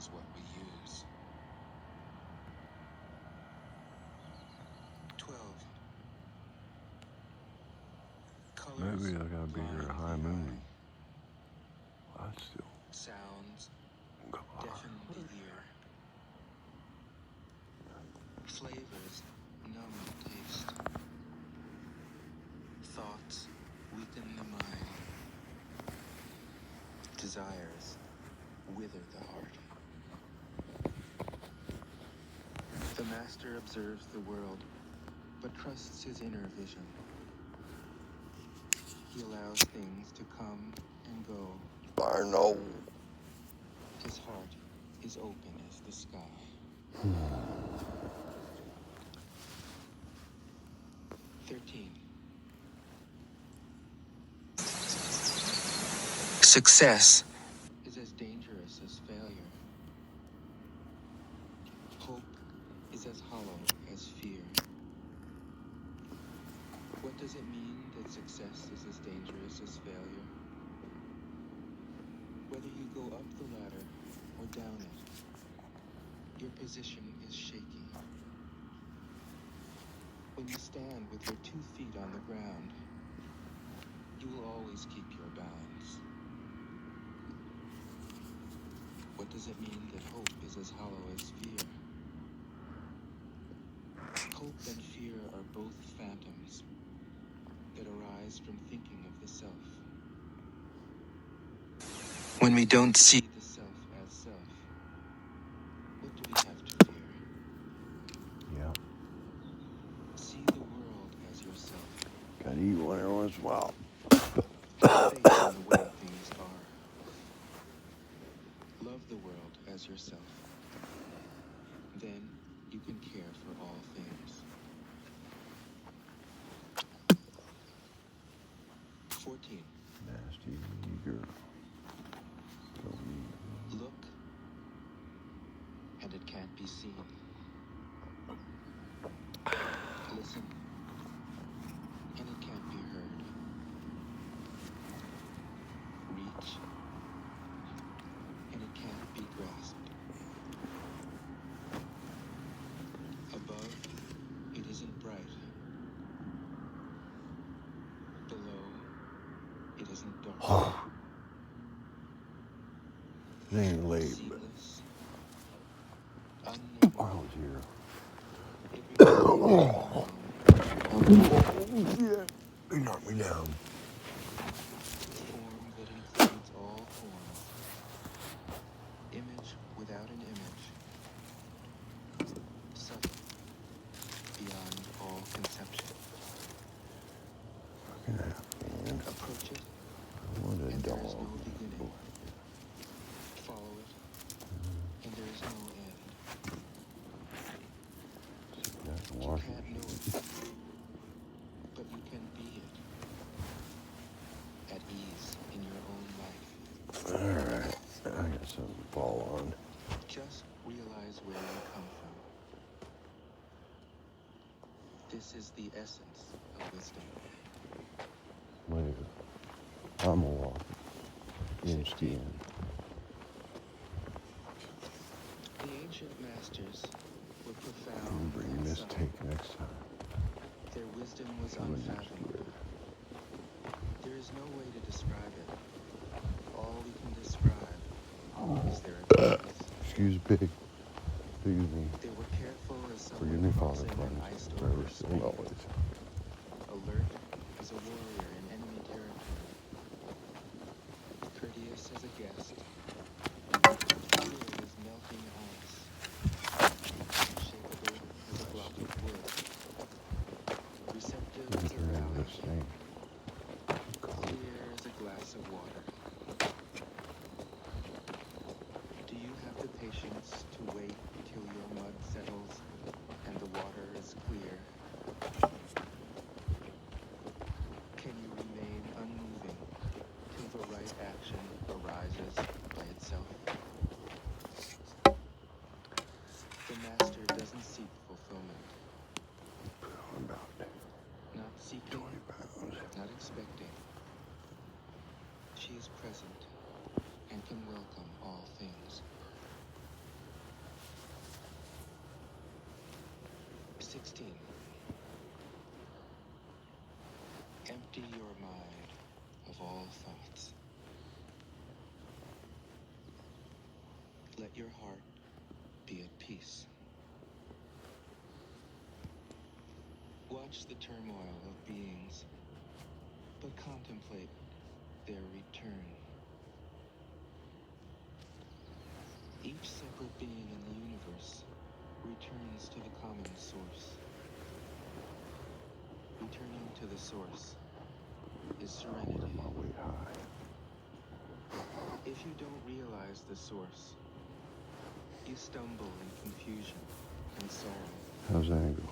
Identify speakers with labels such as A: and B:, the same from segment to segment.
A: is what we use. 12. Colors
B: Maybe I gotta be here at high
A: blind the
B: moon.
A: eye.
B: I still.
A: Sounds
B: Come on.
A: deafen the ear. Flavors numb the taste. Thoughts weaken the mind. Desires wither the heart. The master observes the world, but trusts his inner vision. He allows things to come and go.
B: I know.
A: His heart is open as the sky. 13. Success is as dangerous as failure. Hope is as hollow as fear. What does it mean that success is as dangerous as failure? Whether you go up the ladder or down it, your position is shaky. When you stand with your 2 feet on the ground, you will always keep your balance. What does it mean that hope is as hollow as fear? Hope and fear are both phantoms that arise from thinking of the self. When we don't see the self as self, what do we have to fear?
B: Yeah.
A: See the world as yourself.
B: Gotta eat one every once in a while.
A: Have faith in the way things are. Love the world as yourself. Then you can care for all things. 14.
B: Nasty girl. Go eat.
A: Look, and it can't be seen. Listen, and it can't be heard. Reach, and it can't be grasped. Above, it isn't bright. Below, it isn't dark.
B: It ain't late, but
A: Seamless, unknown.
B: I was here. Yeah. They knocked me down.
A: Form that includes all forms. Image without an image. Subtle, beyond all conception.
B: Fucking hell, man.
A: Approach it,
B: What a
A: and there is no
B: dog.
A: beginning. Follow it, and there is no end.
B: That's
A: You
B: Washington.
A: can't know it, but you can be it. At ease in your own life.
B: Alright. I got something to fall on.
A: Just realize where you come from. This is the essence of wisdom.
B: Later. I'm a walk. In skin.
A: The ancient masters were
B: You
A: profound
B: bring
A: and
B: this
A: subtle.
B: take next time.
A: Their wisdom was
B: I'm gonna just
A: unfathomable.
B: scared.
A: There is no way to describe it. All we can describe is their abilities.
B: Excuse big. Excuse me.
A: They were careful as
B: Forgive
A: someone
B: me, Father
A: crossing an
B: Christ.
A: iced
B: Forever,
A: over
B: still,
A: stream.
B: and always.
A: Alert as a warrior in enemy territory. Courteous as a guest. Fluid as melting ice. Unshakable as a block of wood. Receptive
B: Let me
A: as a
B: turn over
A: valley.
B: this thing.
A: Clear as a glass of water. Do you have the patience to wait till your mud settles and the water is clear? 16. Empty your mind of all thoughts. Let your heart be at peace. Watch the turmoil of beings, but contemplate their return. Each separate being in the universe returns to the common source. Returning to the source is serenity.
B: Way high.
A: If you don't realize the source, you stumble in confusion and sorrow.
B: How's that angle?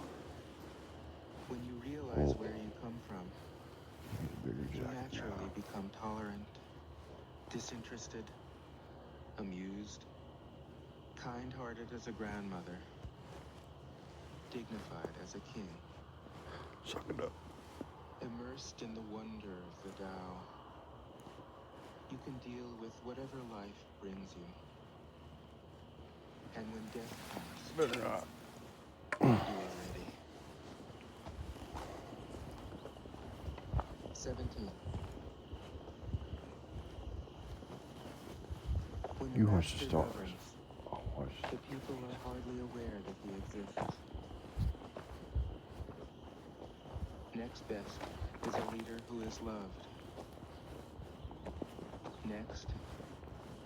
A: When you realize
B: Oh.
A: where you come from,
B: Bigger
A: you
B: jacket
A: naturally
B: now.
A: become tolerant, disinterested, amused, kind-hearted as a grandmother, dignified as a king,
B: Suck it up.
A: immersed in the wonder of the Tao. You can deal with whatever life brings you. And when death comes,
B: Better not.
A: you are ready. 17. When the
B: You watch the
A: master
B: stars.
A: governs,
B: Oh, watch.
A: the people are hardly aware that he exists. Next best is a leader who is loved. Next,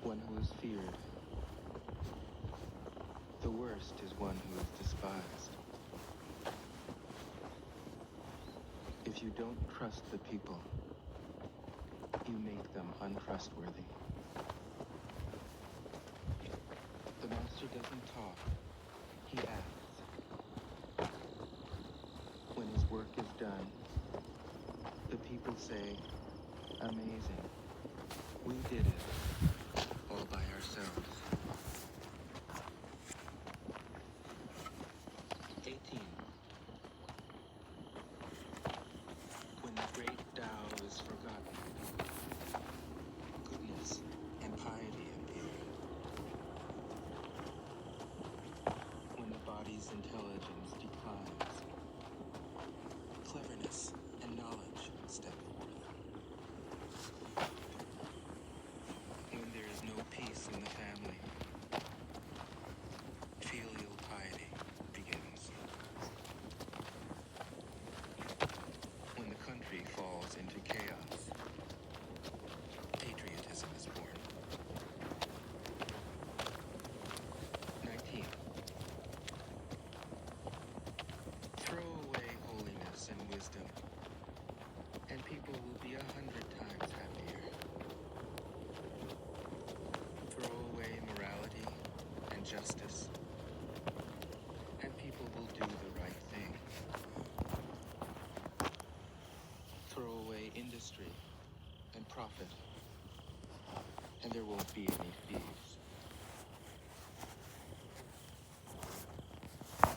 A: one who is feared. The worst is one who is despised. If you don't trust the people, you make them untrustworthy. The master doesn't talk, he acts. When his work is done, the people say, amazing, we did it, all by ourselves. 18. When the great Tao is forgotten, goodness and piety appear. When the body's intelligence declines, cleverness and knowledge step forth. When there is no peace in the family, filial piety begins. When the country falls into chaos, patriotism is born. 19. Throw away holiness and wisdom, and people will be 100 times happier. Throw away morality and justice, and people will do the right thing. Throw away industry and profit, and there won't be any thieves.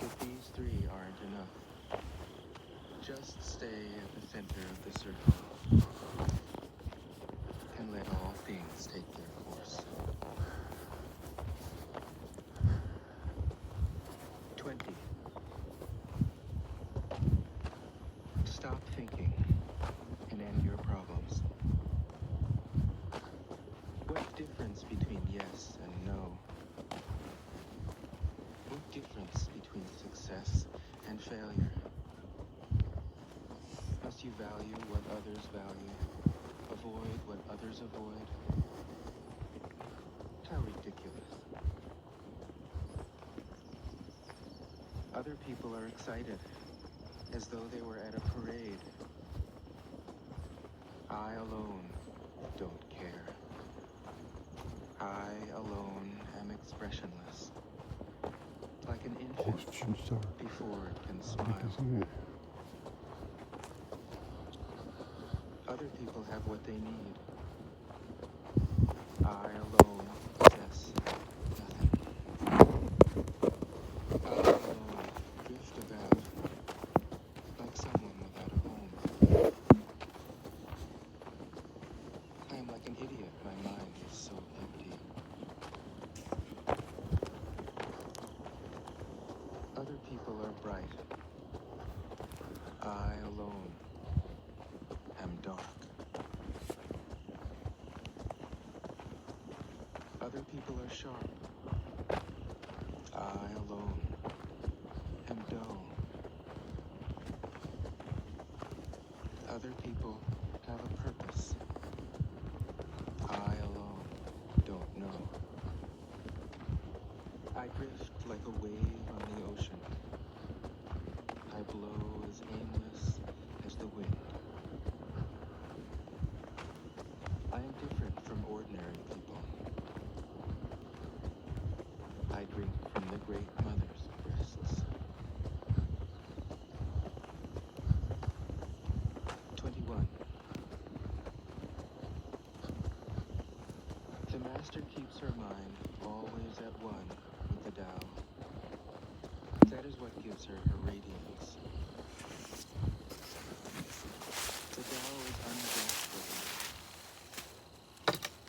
A: If these three aren't enough, just stay at the center of the circle and let all things take their course. 20. Stop thinking and end your problems. What difference between yes and no? What difference between success and failure? Must you value what others value? Avoid what others avoid? How ridiculous. Other people are excited, as though they were at a parade. I alone don't care. I alone am expressionless, like an infant
B: Ocean star.
A: before it can
B: You
A: smile.
B: can see it.
A: Other people have what they need. I alone possess nothing. I alone drift about like someone without a home. I am like an idiot. My mind is so empty. Other people are bright, Other people are sharp. I alone am dull. Other people have a purpose. I alone don't know. I drift like a wave on the ocean. I blow as aimless as the wind. I am different from ordinary people. I drink from the great mother's breasts. 21. The master keeps her mind always at one with the Tao. That is what gives her her radiance. The Tao is ungraspable.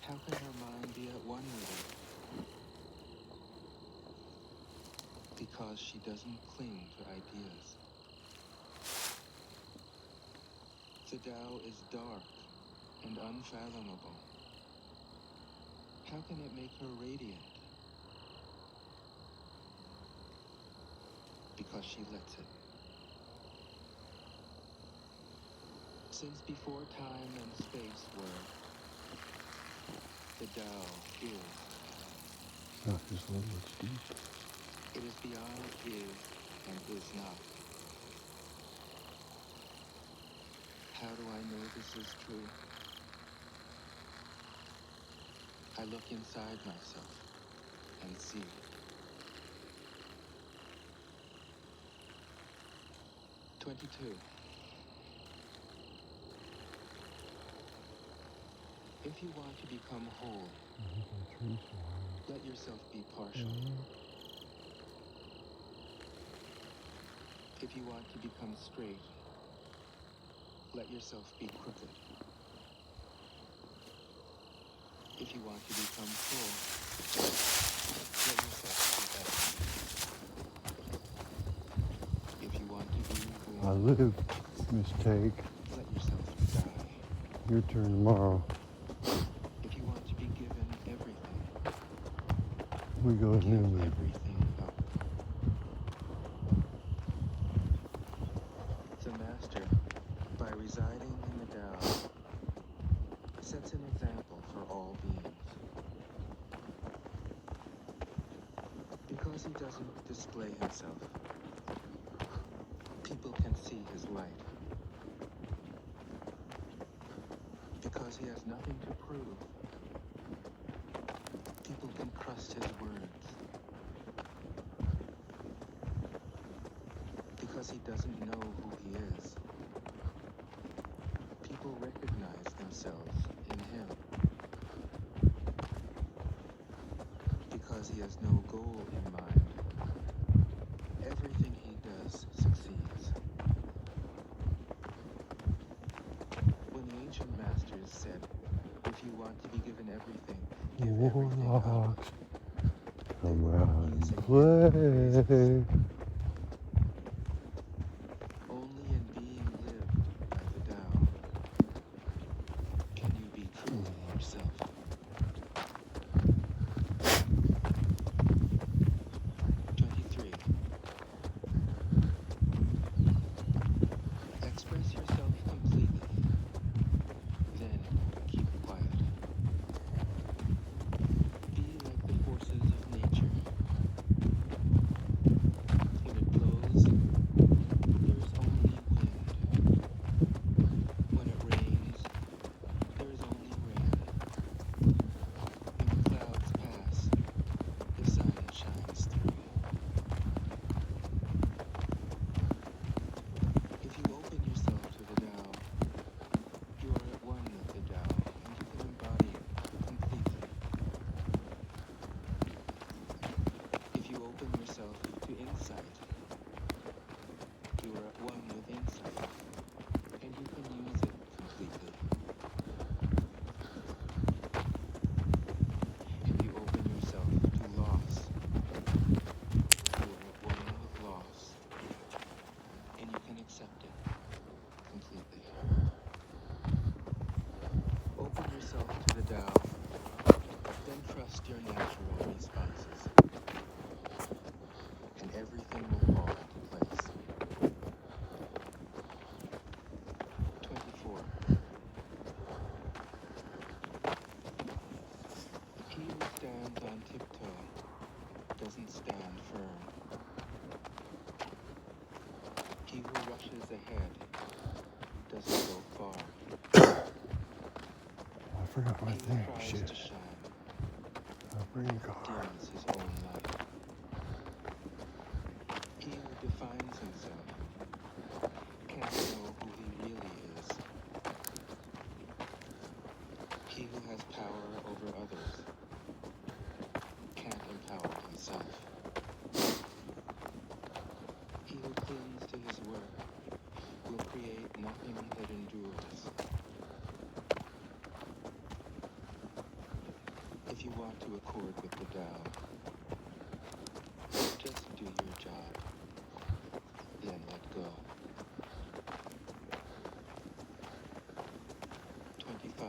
A: How can her mind be at one with it? Because she doesn't cling to ideas. The Tao is dark and unfathomable. How can it make her radiant? Because she lets it. Since before time and space were, the Tao is.
B: Not as little as deep.
A: It is beyond is and is not. How do I know this is true? I look inside myself and see. If you want to become whole, let yourself be partial. If you want to become straight, let yourself be crooked. If you want to become full, let yourself be empty. If you want to be
B: I
A: born,
B: live, mistake.
A: let yourself die.
B: Your turn tomorrow.
A: If you want to be given everything,
B: We go
A: give
B: new.
A: everything up. The master, by residing in the Tao, sets an example for all beings. Because he doesn't display himself, people can see his light. Because he has nothing to prove, people can trust his words. Because he doesn't know who he is, people recognize themselves in him. Because he has no goal in mind, everything he does succeeds. When the ancient masters said, if you want to be given everything, give everything up,
B: Warlocks,
A: they
B: come
A: were
B: out
A: not
B: and
A: using
B: play.
A: phrases. Only in being lived by the Tao can you be truly yourself. 23. Express yourself completely. Then keep quiet. Be like the forces of nature. your natural responses, and everything will fall into place. 24. He who stands on tiptoe doesn't stand firm. He who rushes ahead doesn't go far.
B: I forgot my
A: He who
B: thing.
A: tries
B: Shit.
A: to shine
B: My brain car.
A: dims his own light. He who defines himself can't know who he really is. He who has power over others can't empower himself. He who clings to his work will create nothing that endures. If you want to accord with the Tao, just do your job, then let go. 25.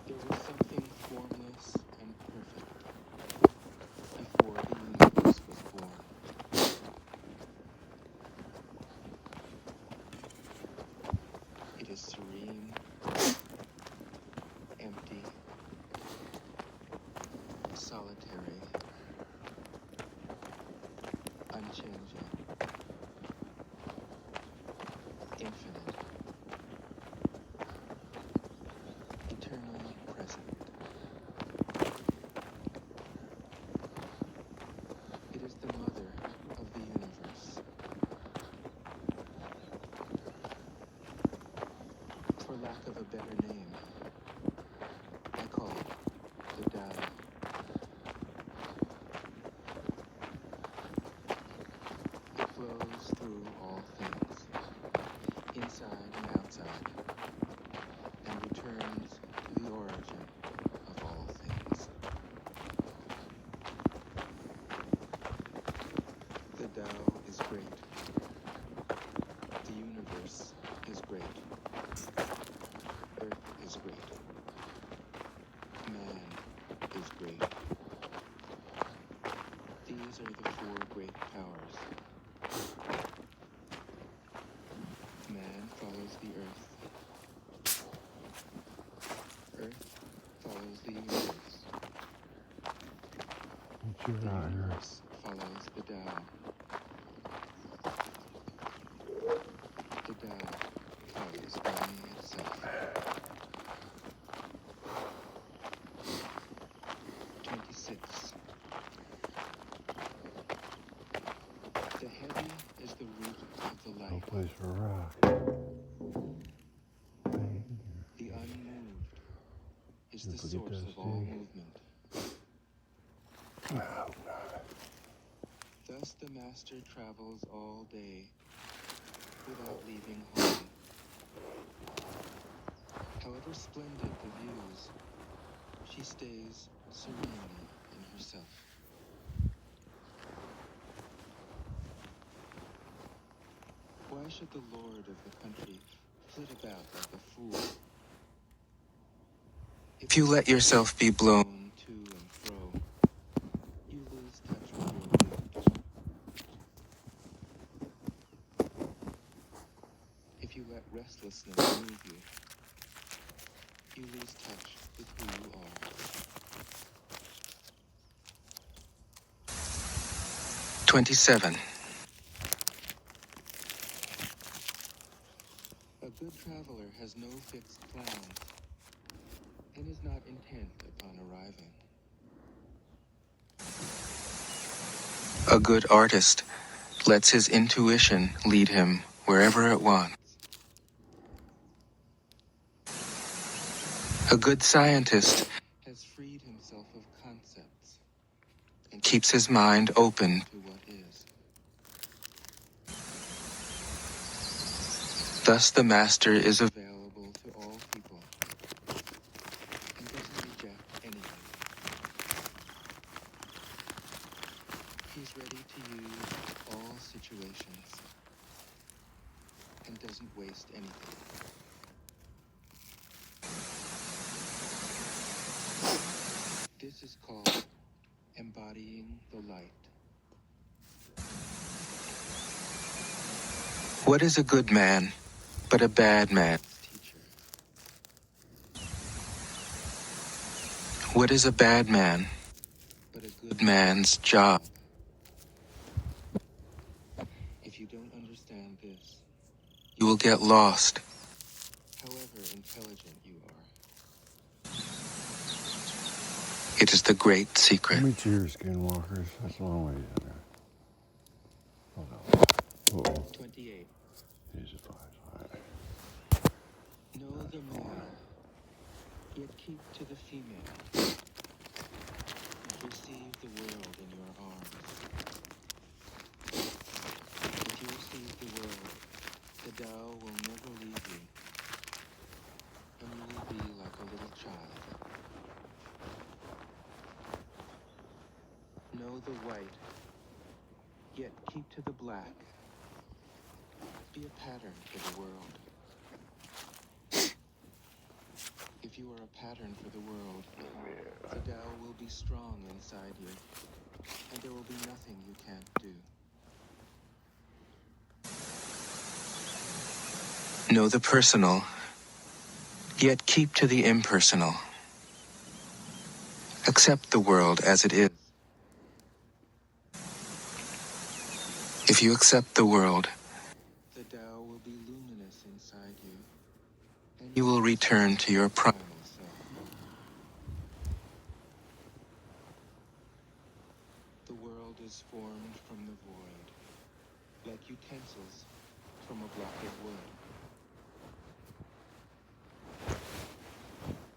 A: There was something formless and perfect before the universe was born. It is serene, empty, solitary, unchanging, infinite, eternally present. It is the mother of the universe. For lack of a better name, I call it the Tao. It flows through all things, inside and outside, and returns to the origin of all things. The Tao is great. The universe is great. Earth is great. Man is great. These are the four great powers. Man follows the earth. Earth follows the universe.
B: What's your
A: The
B: honor?
A: universe follows the Tao. The Tao follows only itself. 26. The heavy is the root of the
B: No
A: light.
B: place for a rock. Bang.
A: The unmoved is
B: Don't
A: the
B: forget
A: source
B: that
A: of all
B: steak.
A: movement.
B: Oh, God.
A: Thus the master travels all day without leaving home. However splendid the views, she stays serenely in herself. Why should the lord of the country flit about like a fool? If you let yourself be blown to and fro, you lose touch with your root. If you let restlessness move you, you lose touch with who you are. 27. A good traveler has no fixed plans and is not intent upon arriving. A good artist lets his intuition lead him wherever it wants. A good scientist has freed himself of concepts and keeps his mind open to what is. Thus the master is available to all people and doesn't reject anything. He's ready to use all situations and doesn't waste anything. This is called embodying the light. What is a good man but a bad man's teacher? What is a bad man but a good man's job? If you don't understand this, you will get lost, however intelligent you are. It is the great secret.
B: Let me cheers, skinwalkers. That's a long way down there. Hold on. Uh-oh.
A: 28.
B: Here's a 5. All right.
A: Know the male, yet keep to the female. Receive the world in your arms. If you receive the world, the Tao will never leave you, and you will be like a little child. Know the white, yet keep to the black. Be a pattern for the world. If you are a pattern for the world, the Tao will be strong inside you, and there will be nothing you can't do. Know the personal, yet keep to the impersonal. Accept the world as it is. If you accept the world, the Tao will be luminous inside you, and you will return to your primal self. The world is formed from the void, like utensils from a block of wood.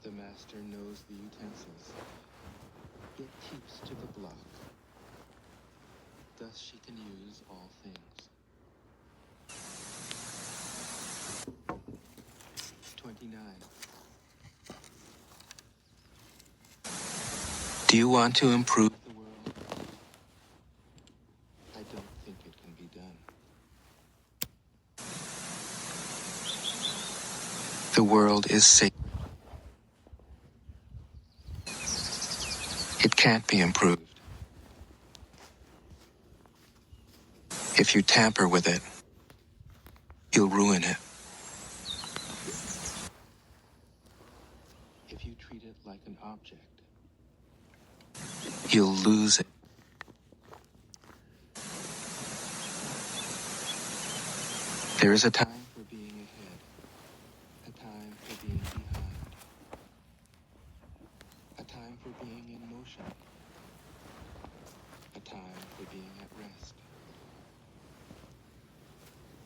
A: The master knows the utensils, yet keeps to the block. Thus she can use all things. 29. Do you want to improve the world? I don't think it can be done. The world is sacred. It can't be improved. If you tamper with it, you'll ruin it. If you treat it like an object, you'll lose it. There is a time for being ahead, a time for being behind, a time for being in motion, a time for being at rest,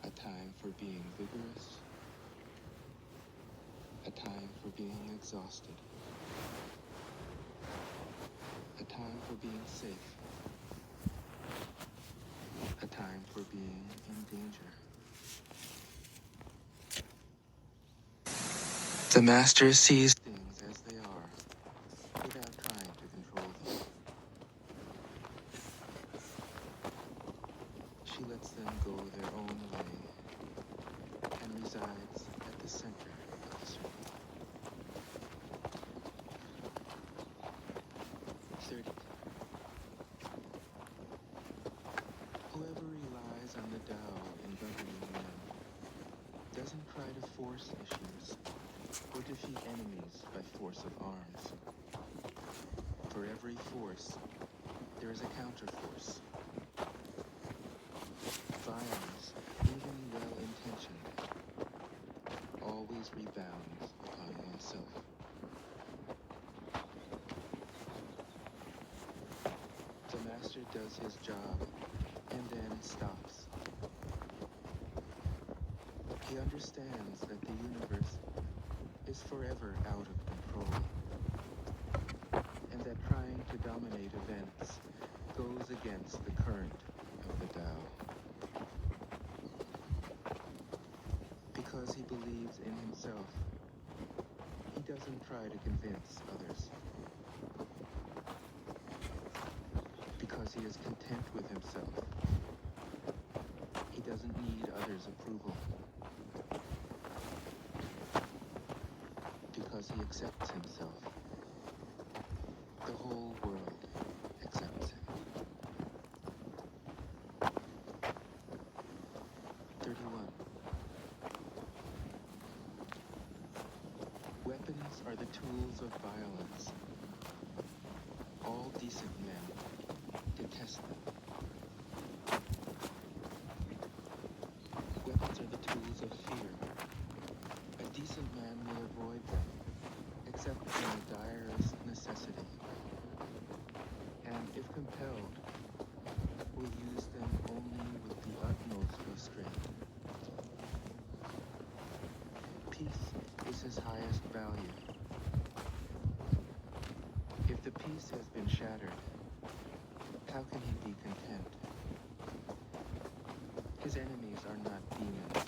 A: a time for being vigorous, a time for being exhausted, a time for being safe, a time for being in danger. The master sees things as they are, without trying to control them. She lets them go their own way, and resides at the center of the circle. 30. Whoever relies on the Tao in governing men doesn't try to force issues or defeat enemies by force of arms. For every force, there is a counterforce. Violence, even well-intentioned, always rebounds upon oneself. The master does his job and then stops. He understands that the universe is forever out of control, and that trying to dominate events goes against the current of the Tao. Because he believes in himself, he doesn't try to convince others. Because he is content with himself, he doesn't need others' approval. Because he accepts himself, The whole world accepts him. 31. Weapons are the tools of violence. All decent men detest them. Weapons are the tools of fear. A decent man will avoid them, except in the direst necessity. And if compelled, will use them only with the utmost restraint. Peace is his highest value. If the peace has been shattered, how can he be content? His enemies are not demons,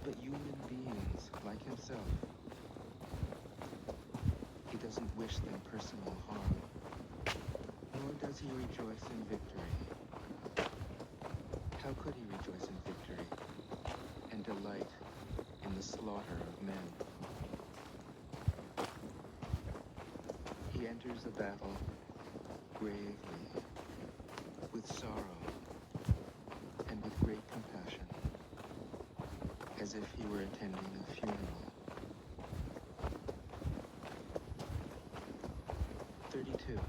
A: but human beings like himself. He doesn't wish them personal harm, nor does he rejoice in victory. How could he rejoice in victory and delight in the slaughter of men? He enters a battle gravely, with sorrow, and with great compassion, as if he were attending a funeral. 32.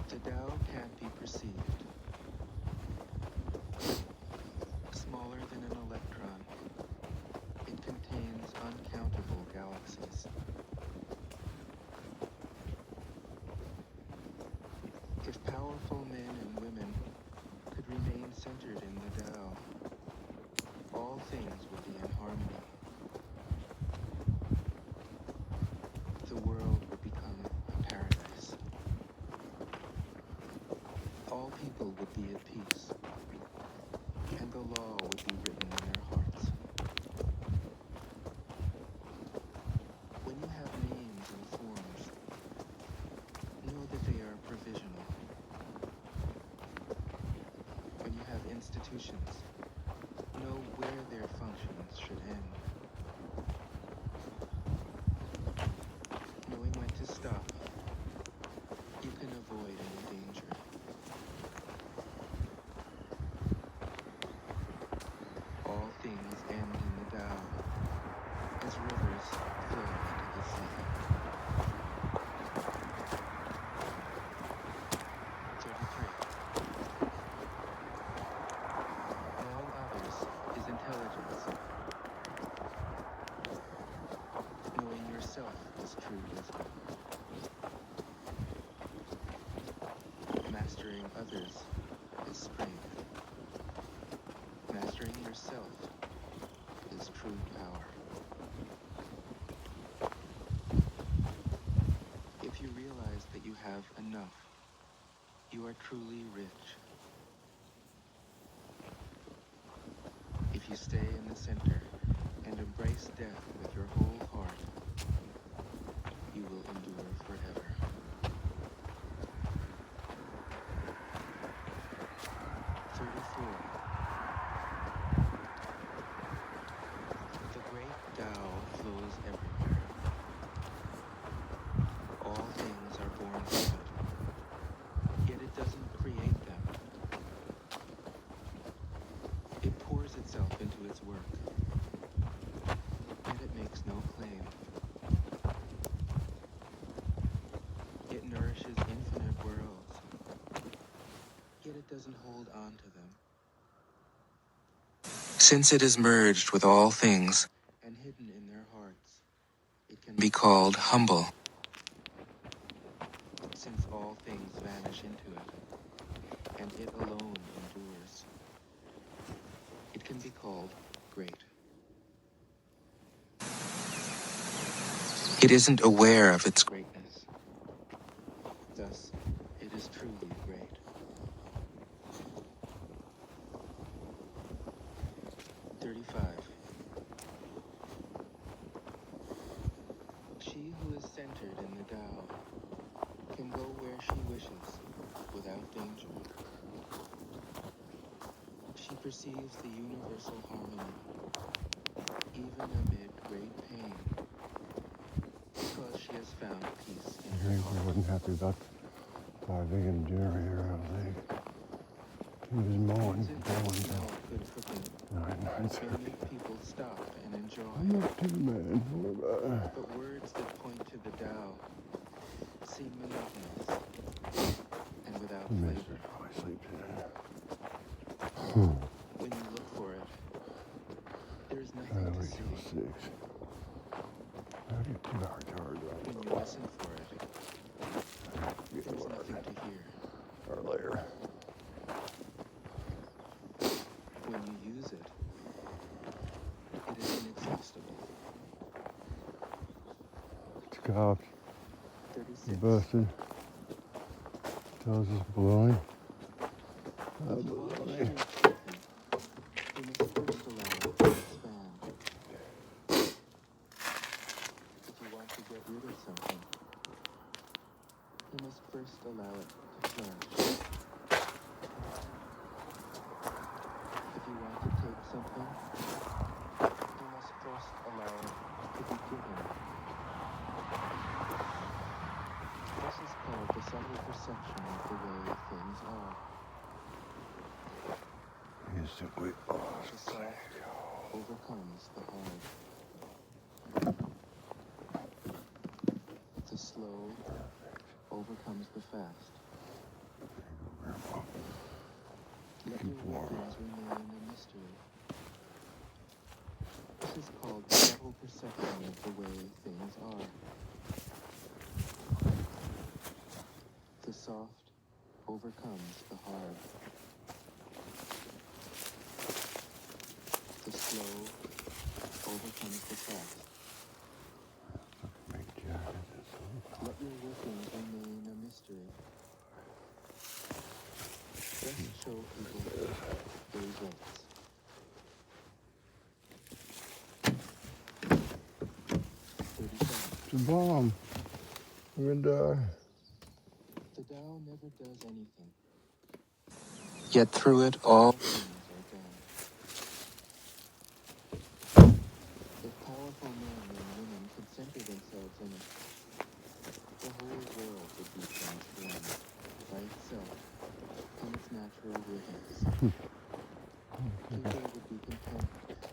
A: The Tao can't be perceived. Smaller than an electron, it contains uncountable galaxies. If powerful men and women could remain centered in the Tao, all things would be in harmony. The world would become a paradise. All people would be at peace, and the law would be written in their hearts. When you have names and forms, know that they are provisional. When you have institutions, know where their functions should end. Knowing when to stop, you can avoid any danger. All things end in the Tao, as rivers flow into the sea. 33. All others is intelligence. Knowing yourself is true wisdom. Mastering others is strength. Mastering yourself is true power. If you realize that you have enough, you are truly rich. If you stay in the center and embrace death with your whole heart, you will endure forever. 34. The great Tao flows everywhere. All things are born from it, yet it doesn't create them. It pours itself into its work, yet it makes no claim. It nourishes infinite worlds, yet it doesn't hold on to them. Since it is merged with all things and hidden in their hearts, it can be called humble. Since all things vanish into it, and it alone endures, it can be called great. It isn't aware of its greatness. Thus, it is truly great. 35. She who is centered in the Tao can go where she wishes without danger. She perceives the universal harmony, even amid great pain. has found peace in
B: I
A: her
B: think we
A: heart.
B: wasn't happy about the generator, I don't think. He was mowing,
A: Music and
B: blowing
A: smell
B: till
A: good cooking
B: 9:30.
A: will make people stop and enjoy.
B: I'm not too mad. What about
A: But words that point to the Tao seem monotonous and without
B: Mr.
A: flavor.
B: Probably sleeps in it.
A: When you look for it, there's
B: Try
A: nothing
B: to
A: to
B: wait till
A: see.
B: 6. I'll get 2 hour charge
A: When
B: on
A: you listen for it,
B: Get to
A: there's
B: work.
A: nothing to hear.
B: Or later.
A: When you use it, it is inexhaustible.
B: It's cops.
A: 36.
B: Busted. Tells us baloney.
A: If you want to
B: Baloney.
A: shoot something, you must first allow it to expand. If you want to get rid of something, you must first allow it to flourish. If you want to take something, you must first allow it to be given. This is called the subtle perception of the way things are.
B: Instantly
A: The
B: lost.
A: soft overcomes the hard. The slow overcomes the fast. Let your workings remain a mystery. This is called the subtle perception of the way things are. The soft overcomes the hard. The slow overcomes the fast.
B: Big jacket. That's all.
A: Let your workings remain a mystery. Just show people the results. 37.
B: It's a bomb. We're gonna die.
A: The Tao never does anything. Yet through it all things are done. If powerful men and women could center themselves in it, the whole world would be transformed by itself in its natural rhythms. People would be content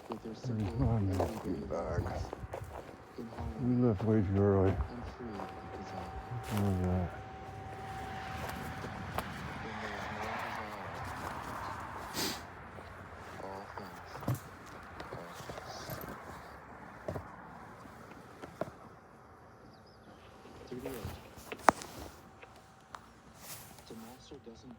A: with their simple,
B: not enough
A: everyday
B: feedback.
A: lives, in
B: We
A: harmony
B: left way too early.
A: and free of desire.
B: What was that?
A: When there is no desire, all things are peace. 38. The master doesn't